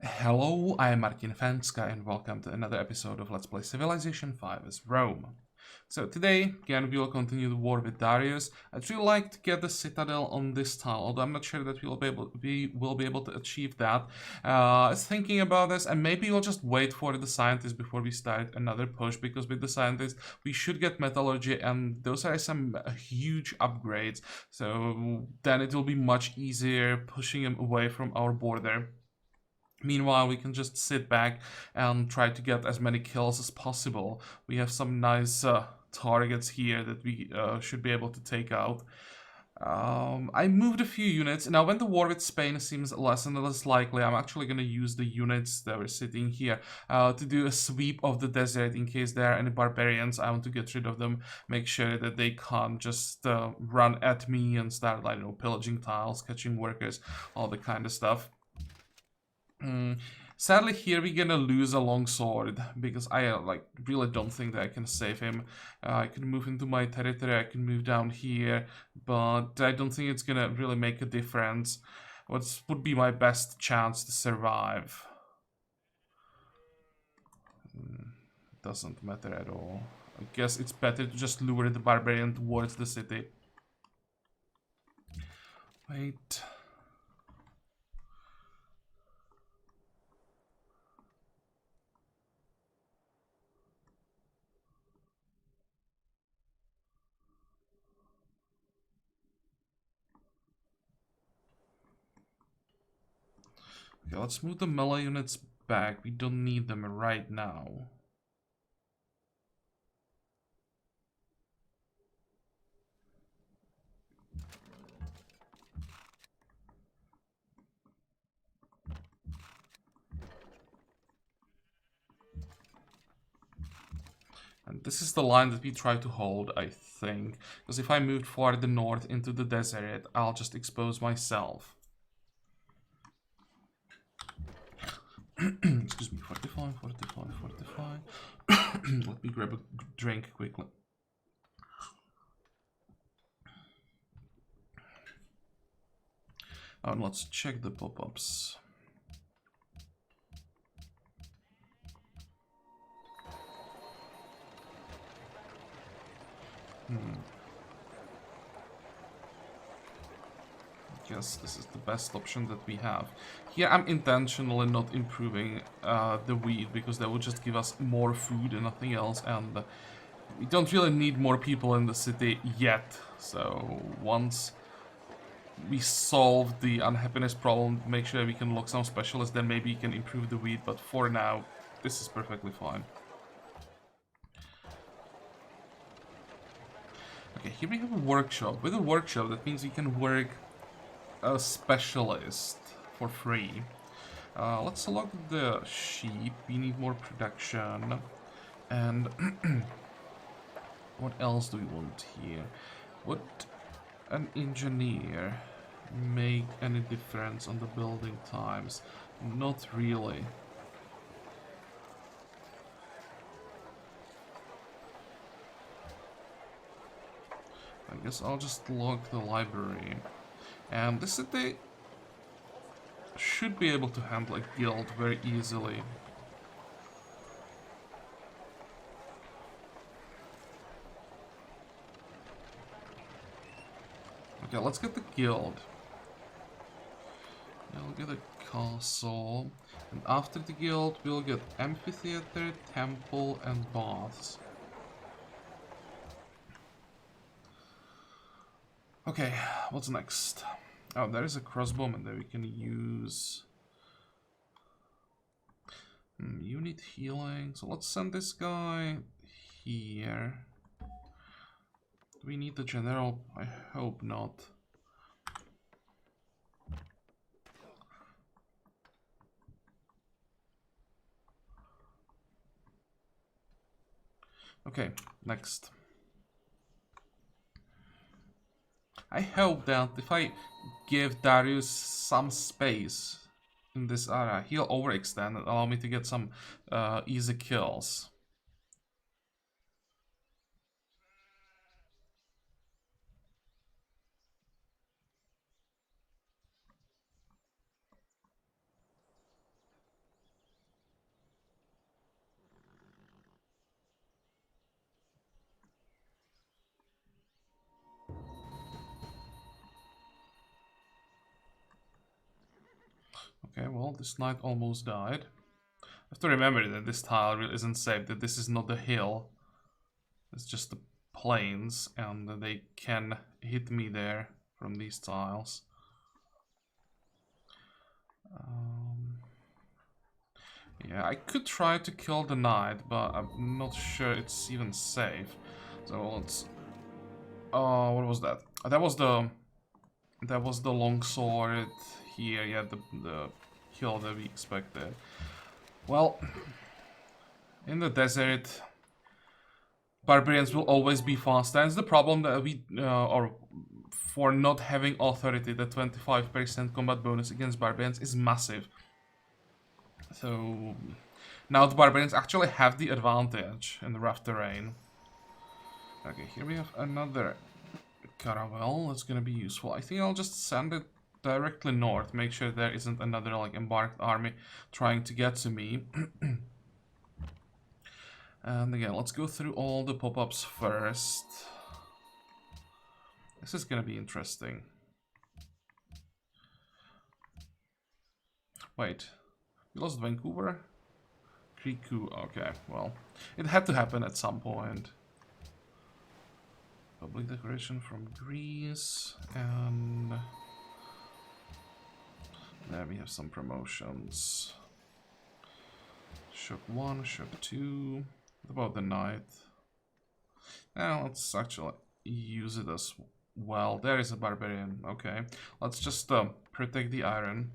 Hello, I am Martin Fencka and welcome to another episode of Let's Play Civilization 5 as Rome. So today, again, we will continue the war with Darius. I'd really like to get the citadel on this tile, although I'm not sure that we will be able to achieve that. I was thinking about this, and maybe we'll just wait for the scientists before we start another push, because with the scientists, we should get metallurgy, and those are some huge upgrades. So then it will be much easier pushing them away from our border. Meanwhile, we can just sit back and try to get as many kills as possible. We have some nice targets here that we should be able to take out. I moved a few units. Now, when the war with Spain seems less and less likely, I'm actually going to use the units that were sitting here to do a sweep of the desert in case there are any barbarians. I want to get rid of them, make sure that they can't just run at me and start, like, pillaging tiles, catching workers, all the kind of stuff. Sadly, here we're gonna lose a long sword because I really don't think that I can save him. I can move into my territory, I can move down here, but I don't think it's gonna really make a difference. What would be my best chance to survive? Doesn't matter at all. I guess it's better to just lure the barbarian towards the city. Wait. Okay, let's move the melee units back. We don't need them right now. And this is the line that we try to hold, I think. Because if I moved farther north into the desert, I'll just expose myself. Excuse me, 45, 45, 45. Let me grab a drink quickly. And let's check the pop-ups. Yes, this is the best option that we have. Here I'm intentionally not improving the wheat because that would just give us more food and nothing else, and we don't really need more people in the city yet. So once we solve the unhappiness problem, make sure we can lock some specialists, then maybe we can improve the wheat, but for now, this is perfectly fine. Okay, here we have a workshop. With a workshop, that means we can work a specialist for free. Let's select the sheep. We need more production. And what else do we want here? Would an engineer make any difference on the building times? Not really. I guess I'll just log the library. And the city should be able to handle a guild very easily. Okay, let's get the guild. We'll get a castle. And after the guild, we'll get amphitheater, temple, and baths. Okay, what's next? Oh, there is a crossbowman that we can use. Unit healing. So let's send this guy here. Do we need the general? I hope not. Okay, next. I hope that if I give Darius some space in this area, he'll overextend and allow me to get some easy kills. well, this knight almost died. I have to remember that this tile really isn't safe, that this is not the hill. It's just the plains, and they can hit me there from these tiles. Yeah, I could try to kill the knight, but I'm not sure it's even safe. So let's... Oh, what was that? That was the longsword here. Yeah, the kill that we expected. Well, in the desert, barbarians will always be faster. It's the problem that we or for not having authority. The 25% combat bonus against barbarians is massive. So now the barbarians actually have the advantage in the rough terrain. Okay, here we have another caravel. That's gonna be useful. I think I'll just send it directly north. Make sure there isn't another like embarked army trying to get to me. And again, let's go through all the pop-ups first. This is gonna be interesting. Wait, we lost Vancouver? Kriku, okay, well, it had to happen at some point. Public declaration from Greece, and there we have some promotions. Shock 1, Shock 2. What about the knight? Now let's actually use it as well. There is a barbarian, okay. Let's just protect the iron.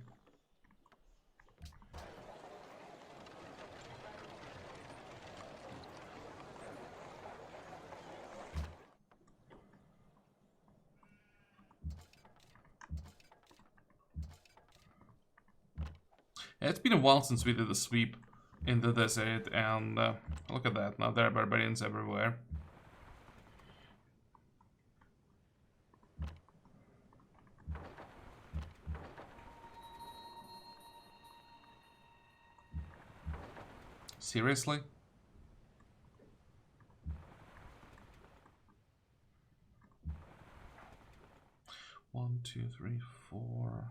It's been a while since we did a sweep in the desert, and look at that, now there are barbarians everywhere. Seriously? One, two, three, four...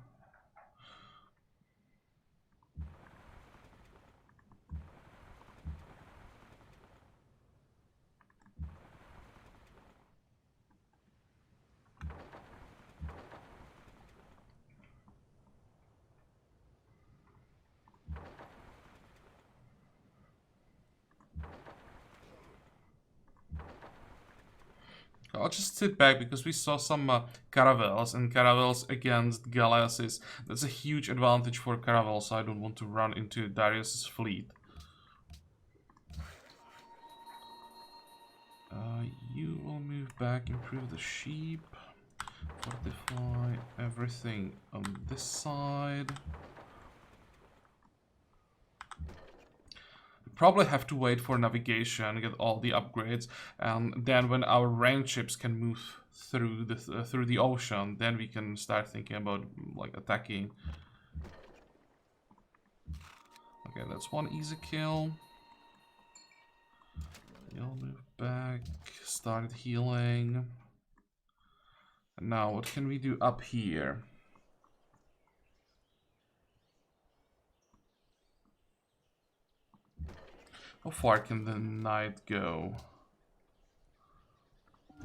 I'll just sit back because we saw some caravels, and caravels against galleasses. That's a huge advantage for caravels, so I don't want to run into Darius's fleet. You will move back, improve the sheep, fortify everything on this side. Probably have to wait for navigation, get all the upgrades, and then when our ranged ships can move through the ocean, then we can start thinking about like attacking. Okay, that's one easy kill. You'll move back, start healing. And now what can we do up here? How far can the knight go?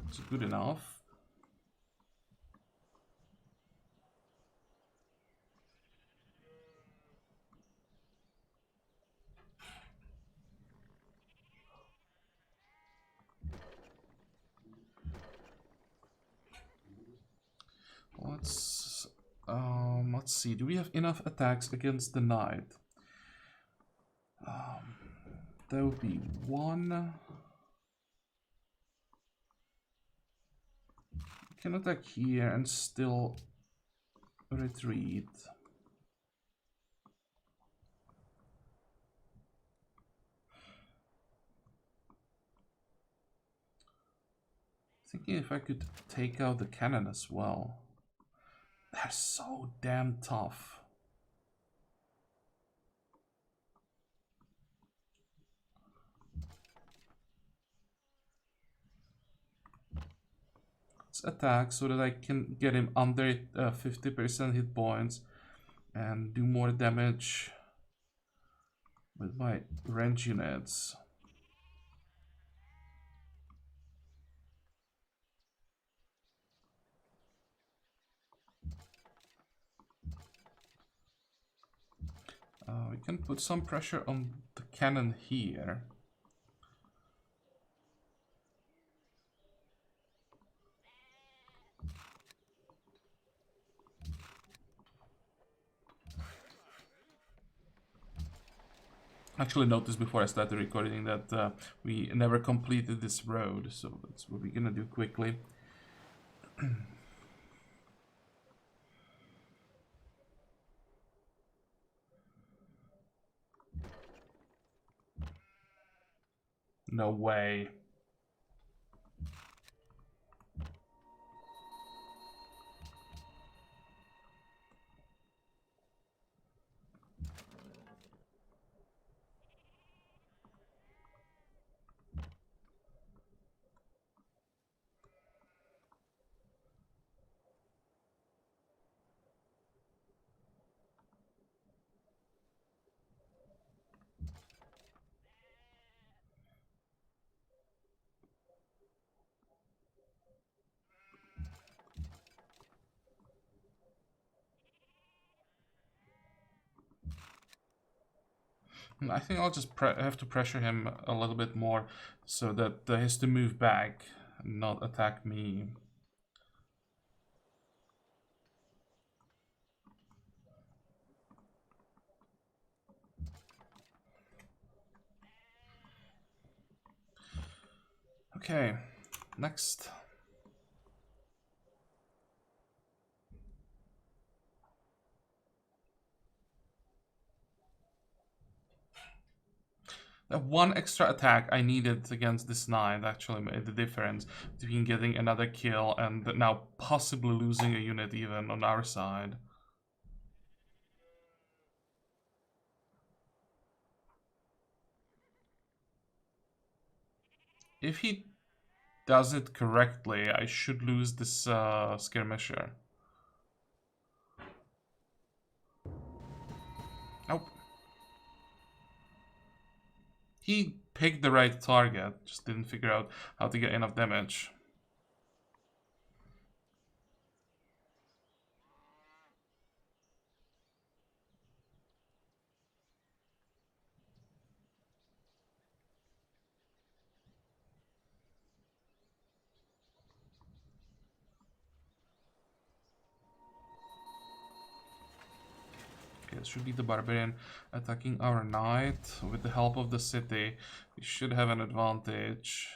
It's good enough. Let's see. Do we have enough attacks against the knight? There would be one. Can attack here and still retreat. Thinking if I could take out the cannon as well. They're so damn tough. Let's attack so that I can get him under 50% hit points. and do more damage with my range units. We can put some pressure on the cannon here. Actually noticed before I started recording that we never completed this road, so that's what we're gonna do quickly. No way. I think I'll just have to pressure him a little bit more so that he has to move back and not attack me. Okay, next. That one extra attack I needed against this knight actually made the difference between getting another kill and now possibly losing a unit even on our side. If he does it correctly, I should lose this skirmisher. Nope. He picked the right target, just didn't figure out how to get enough damage. Okay, it should be the barbarian attacking our knight. With the help of the city, we should have an advantage.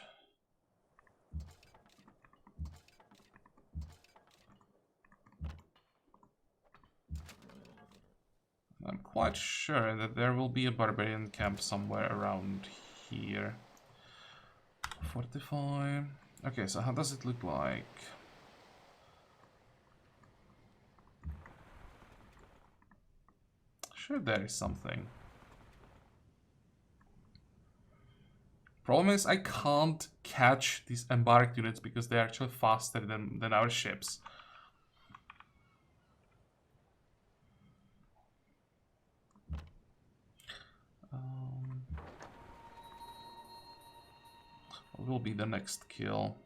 I'm quite sure that there will be a barbarian camp somewhere around here. Fortify. Okay, so how does it look like? Sure, there is something. Problem is, I can't catch these embarked units because they're actually faster than our ships. What will be the next kill?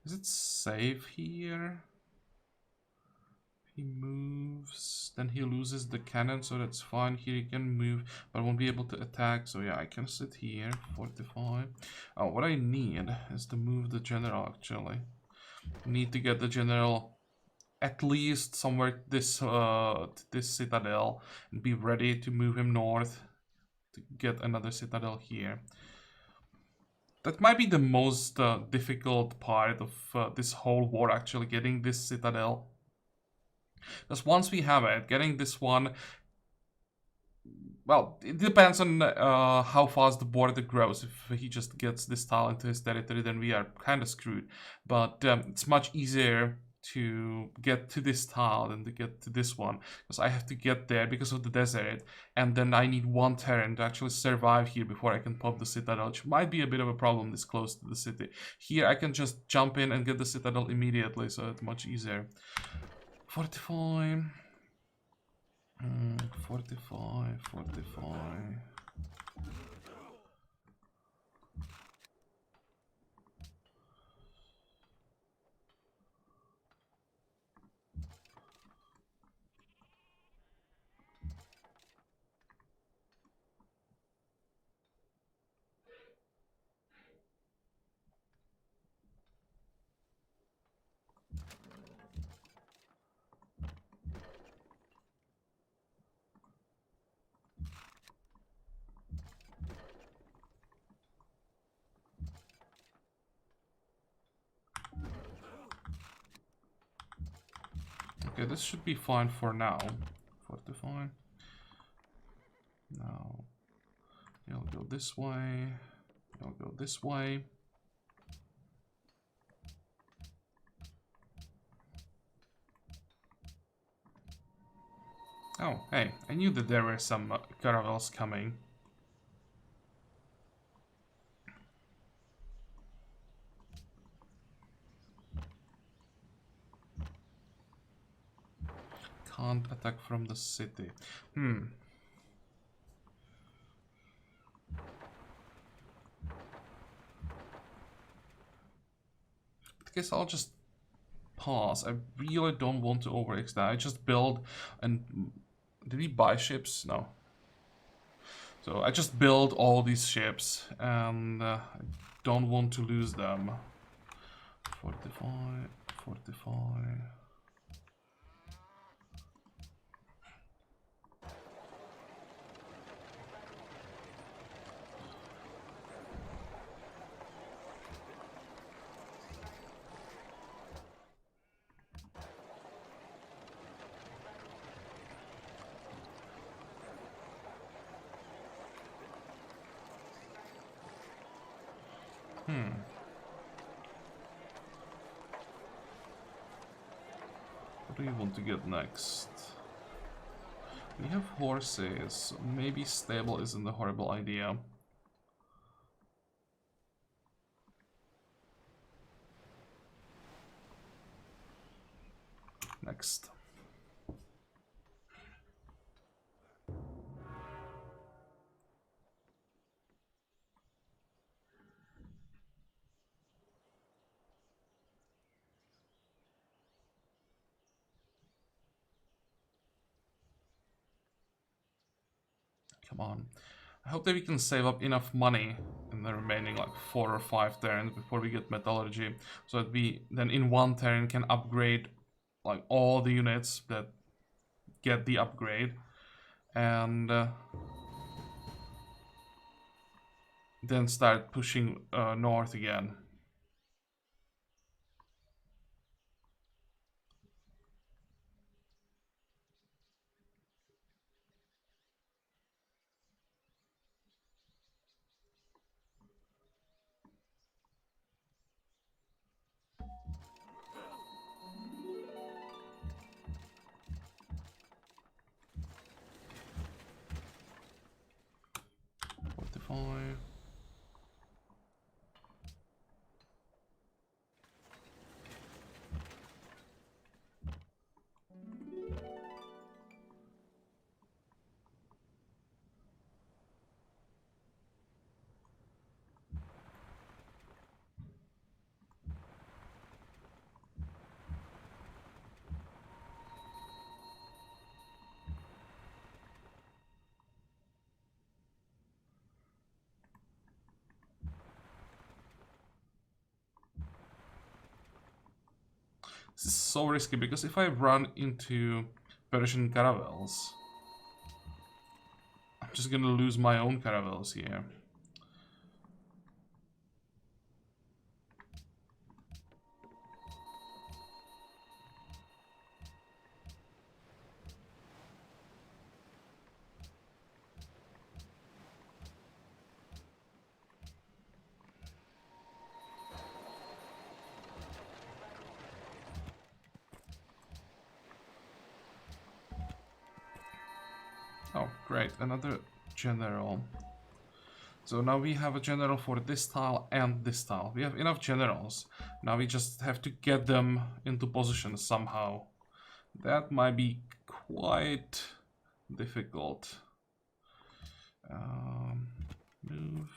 Is it safe here? He moves, then he loses the cannon, so that's fine. Here he can move, but won't be able to attack. So yeah, I can sit here, fortify. Oh, what I need is to move the general, actually. Need to get the general at least somewhere this citadel and be ready to move him north to get another citadel here. That might be the most difficult part of this whole war, actually, getting this citadel. Because once we have it, getting this one, well, it depends on how fast the border grows. If he just gets this tile into his territory, then we are kind of screwed. But it's much easier to get to this tile than to get to this one, because I have to get there because of the desert, and then I need one terrain to actually survive here before I can pop the citadel, which might be a bit of a problem this close to the city. Here I can just jump in and get the citadel immediately, so it's much easier. 45. 45, 45. Okay, this should be fine for now. 45. Now, you'll go this way. You'll go this way. Oh, hey, I knew that there were some caravels coming. Can't attack from the city. I guess I'll just pause. I really don't want to overextend. I just build and... Did we buy ships? No. So I just build all these ships and I don't want to lose them. 45, 45. What do you want to get next? We have horses. Maybe stable isn't a horrible idea. Next. Come on. I hope that we can save up enough money in the remaining like 4 or 5 turns before we get metallurgy, so that we then in one turn can upgrade like all the units that get the upgrade, and then start pushing north again. so risky because if I run into Persian caravels, I'm just gonna lose my own caravels here. Oh, great, another general. So now we have a general for this tile and this tile. We have enough generals. Now we just have to get them into position somehow. That might be quite difficult. Move.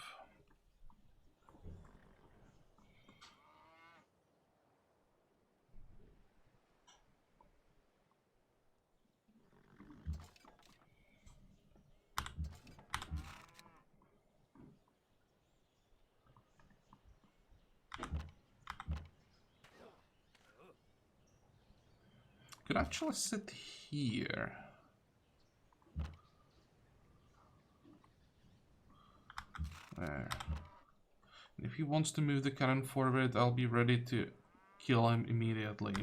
Could actually sit here. There. And if he wants to move the cannon forward, I'll be ready to kill him immediately.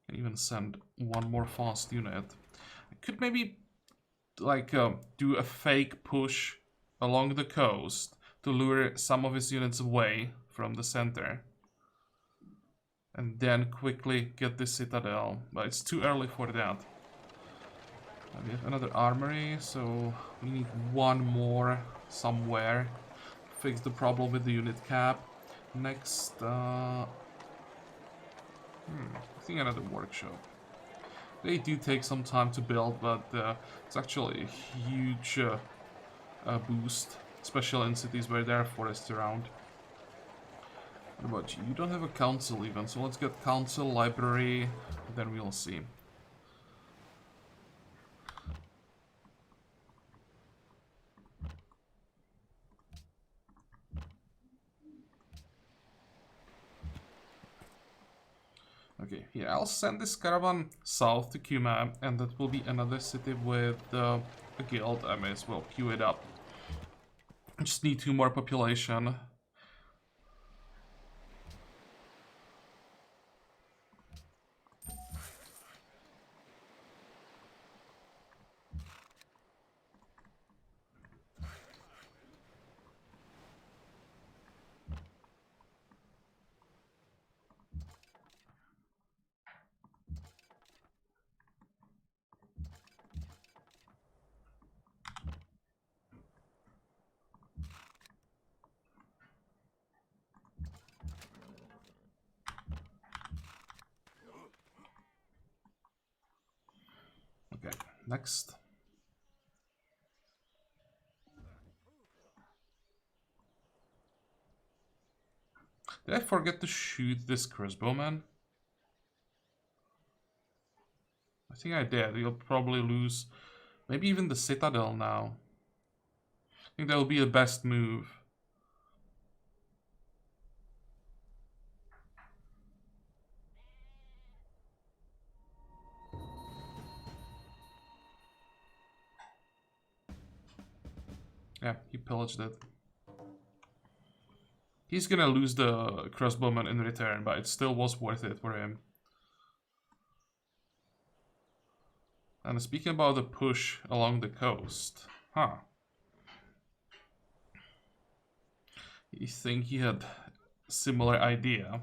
Can even send one more fast unit. I could maybe like do a fake push along the coast to lure some of his units away from the center. And then quickly get the citadel. But it's too early for that. We have another armory, so we need one more somewhere. Fix the problem with the unit cap. Next, I think another workshop. They do take some time to build, but it's actually a huge boost, especially in cities where there are forests around. What about you? You don't have a council even, so let's get council, library, then we'll see. Okay, yeah, I'll send this caravan south to Kuma, and that will be another city with a guild. I may as well queue it up. I just need 2 more population. Okay, next. Did I forget to shoot this crossbowman? I think I did. You'll probably lose maybe even the citadel now. I think that will be the best move. Yeah, he pillaged it. He's gonna lose the crossbowman in return, but it still was worth it for him. And speaking about the push along the coast, You think he had a similar idea?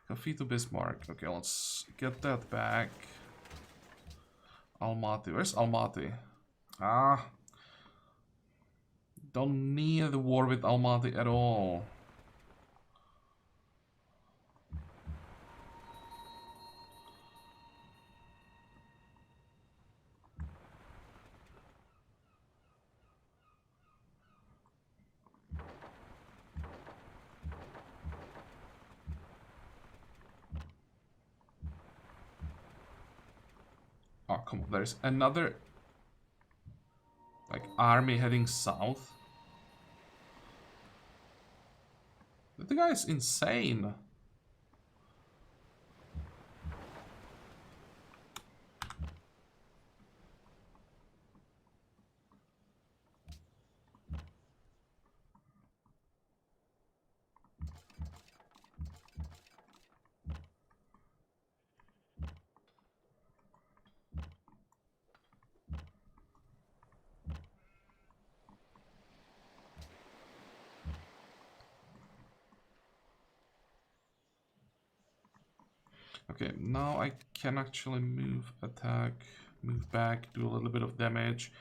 Coffee to Bismarck. Okay, let's get that back. Almaty. Where's Almaty? Don't need the war with Almaty at all. Oh, come on. There's another like army heading south. The guy is insane. Okay, now I can actually move, attack, move back, do a little bit of damage.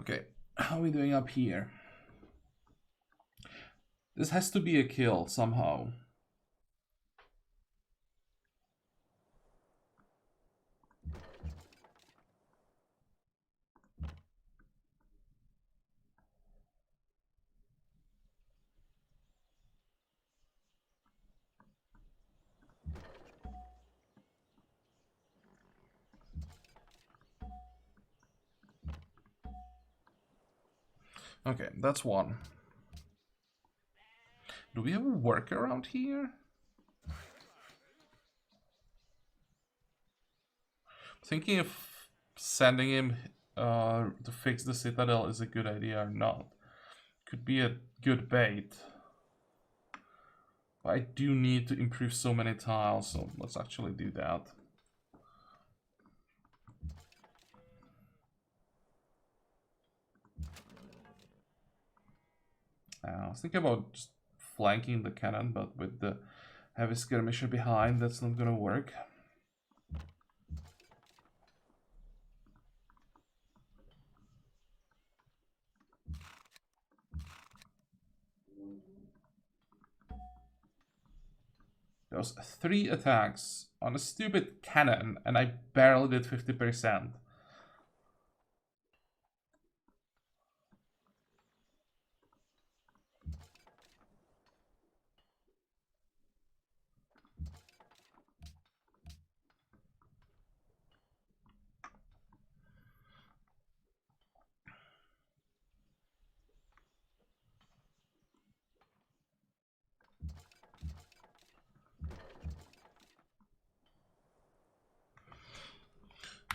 Okay, how are we doing up here? This has to be a kill somehow. Okay, that's one. Do we have a workaround here? Thinking if sending him to fix the citadel is a good idea or not. Could be a good bait. But I do need to improve so many tiles, so let's actually do that. I was thinking about just flanking the cannon, but with the heavy skirmisher behind, that's not gonna work. There was 3 attacks on a stupid cannon, and I barely did 50%.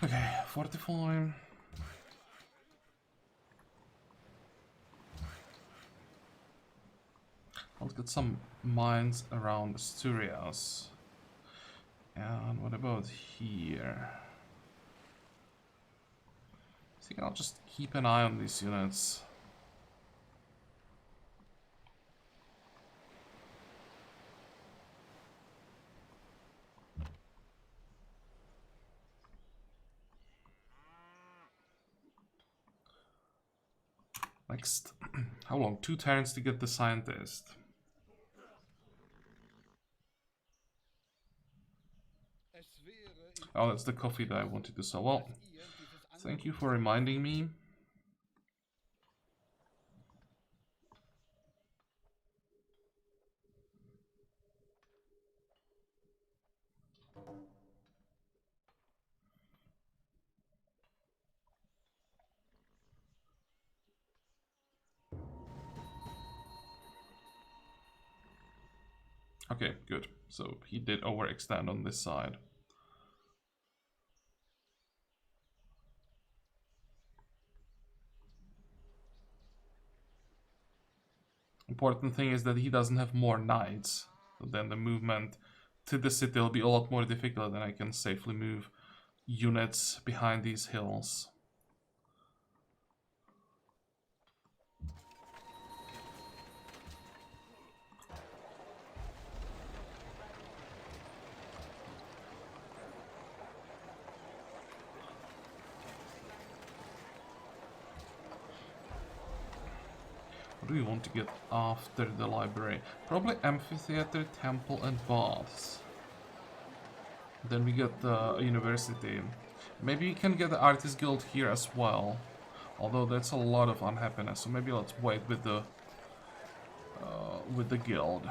Okay, 45. Let's get some mines around Asturias. And what about here? I think I'll just keep an eye on these units. Next. How long? 2 turns to get the scientist. Oh, that's the coffee that I wanted to sell. Well, thank you for reminding me. Okay, good. So he did overextend on this side. Important thing is that he doesn't have more knights. So then the movement to the city will be a lot more difficult, and I can safely move units behind these hills. What do we want to get after the library? Probably amphitheater, temple, and baths. Then we get the university. Maybe we can get the artist guild here as well. Although that's a lot of unhappiness, so maybe let's wait with the guild.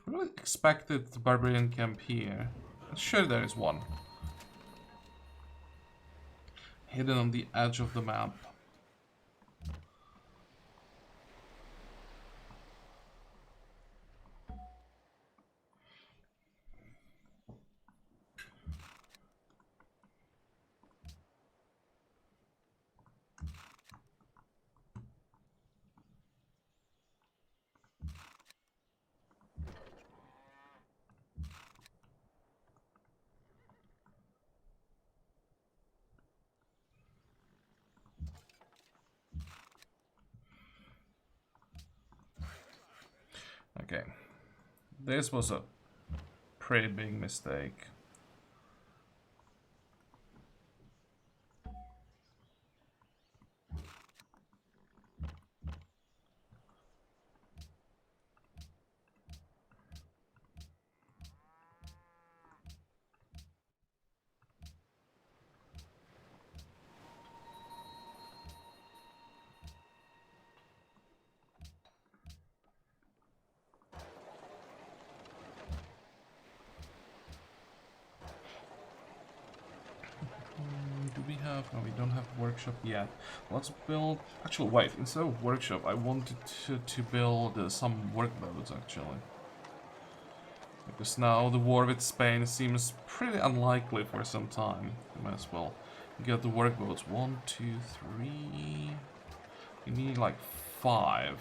I really expected the barbarian camp here. Sure, there is one. Hidden on the edge of the map. Okay. This was a pretty big mistake. Do we have... No, we don't have workshop yet. Let's build... Actually, wait, instead of workshop, I wanted to build some workloads, actually. Because now the war with Spain seems pretty unlikely for some time. We might as well get the workboats. 1, 2, 3... We need like 5.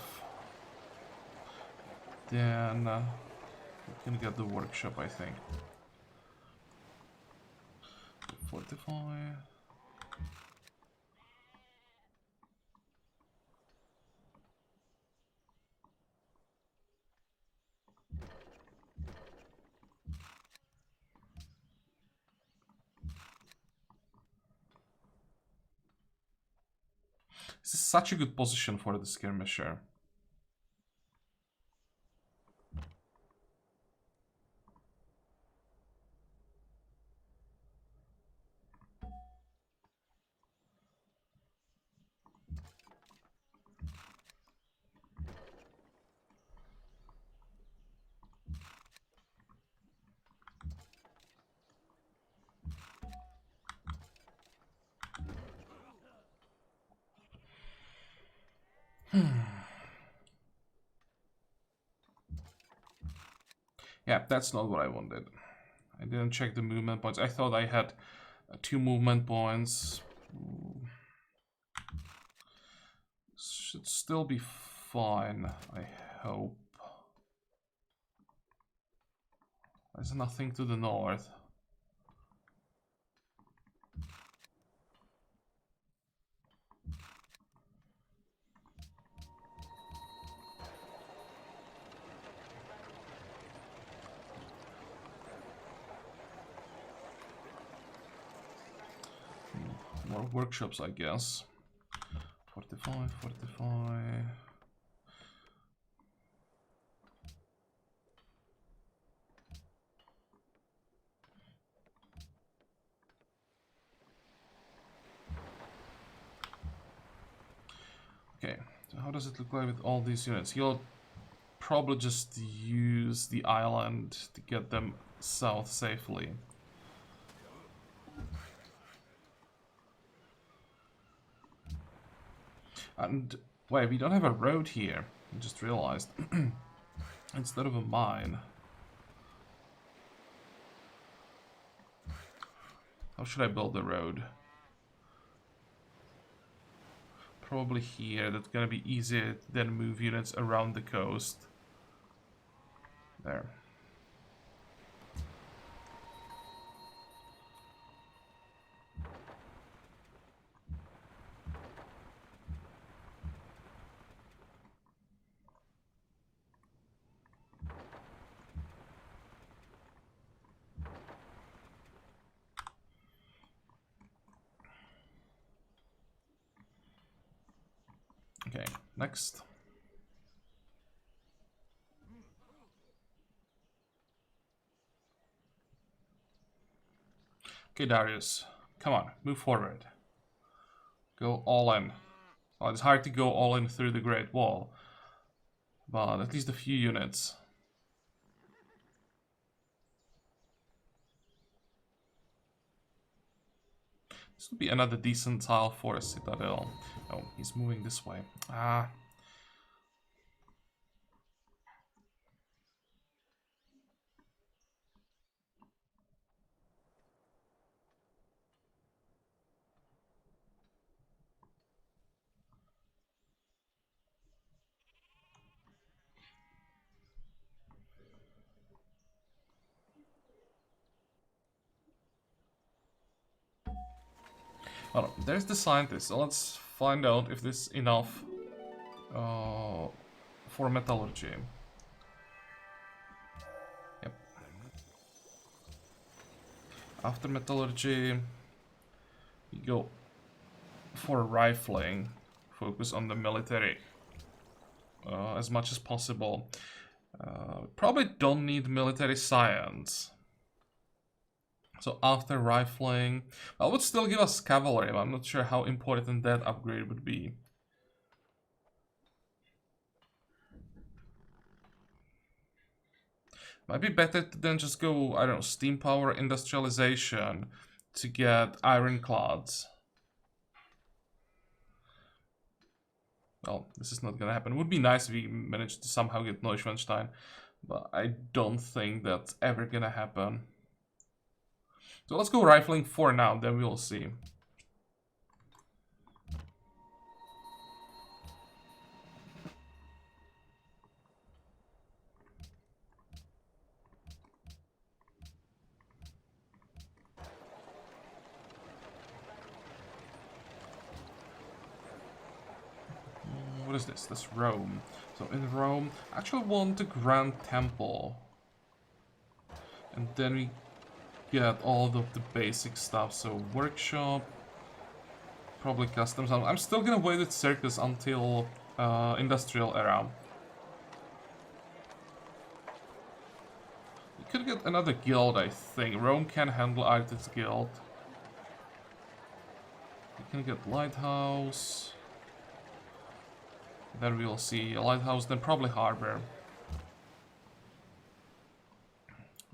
Then... we can get the workshop, I think. Fortify... This is such a good position for the skirmisher. Yeah, that's not what I wanted. I didn't check the movement points. I thought I had 2 movement points. Should still be fine, I hope. There's nothing to the north. More workshops, I guess. 45, 45. Okay, so how does it look like with all these units? He'll probably just use the island to get them south safely. And wait, we don't have a road here. I just realized. Instead of a mine. How should I build the road? Probably here. That's gonna be easier than move units around the coast. There. Next. Okay, Darius. Come on, move forward. Go all in. Well, it's hard to go all in through the Great Wall, but at least a few units. This would be another decent tile for a citadel. Oh, he's moving this way. Ah. Well, there's the scientist, so let's find out if this is enough for metallurgy. Yep. After metallurgy, you go for rifling. Focus on the military as much as possible. Probably don't need military science. So after rifling, that would still give us cavalry, but I'm not sure how important that upgrade would be. Might be better to then just go, I don't know, steam power industrialization to get ironclads. Well, this is not gonna happen. It would be nice if we managed to somehow get Neuschwanstein, but I don't think that's ever gonna happen. So let's go rifling for now, then we'll see. What is this? This Rome. So in Rome, I actually want the Grand Temple. And then we get all of the basic stuff. So workshop, probably customs. I'm still gonna wait with circus until industrial era. We could get another guild, I think. Rome can handle out its guild. We can get lighthouse. Then we'll see a lighthouse, then probably harbor.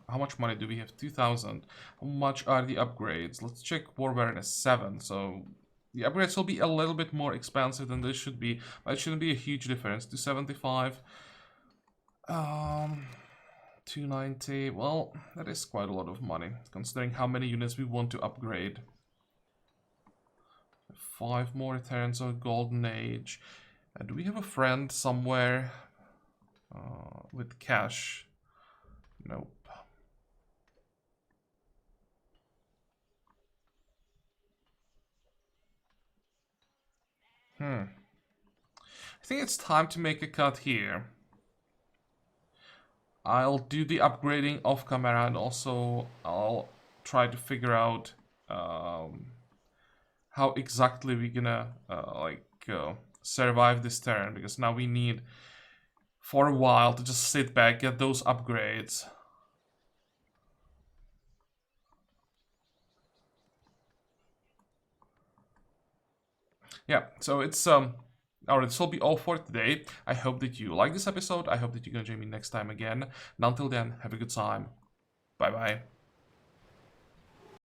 How much money do we have? 2,000. How much are the upgrades? Let's check war awareness 7. So the upgrades will be a little bit more expensive than this should be, but it shouldn't be a huge difference. 275. 290. Well, that is quite a lot of money, considering how many units we want to upgrade. 5 more turns of Golden Age. Do we have a friend somewhere with cash? Nope. I think it's time to make a cut here. I'll do the upgrading off camera, and also I'll try to figure out how exactly we're gonna survive this turn, because now we need for a while to just sit back, get those upgrades. Yeah, so it's alright, this will be all for today. I hope that you like this episode. I hope that you're gonna join me next time again. And until then, have a good time. Bye bye.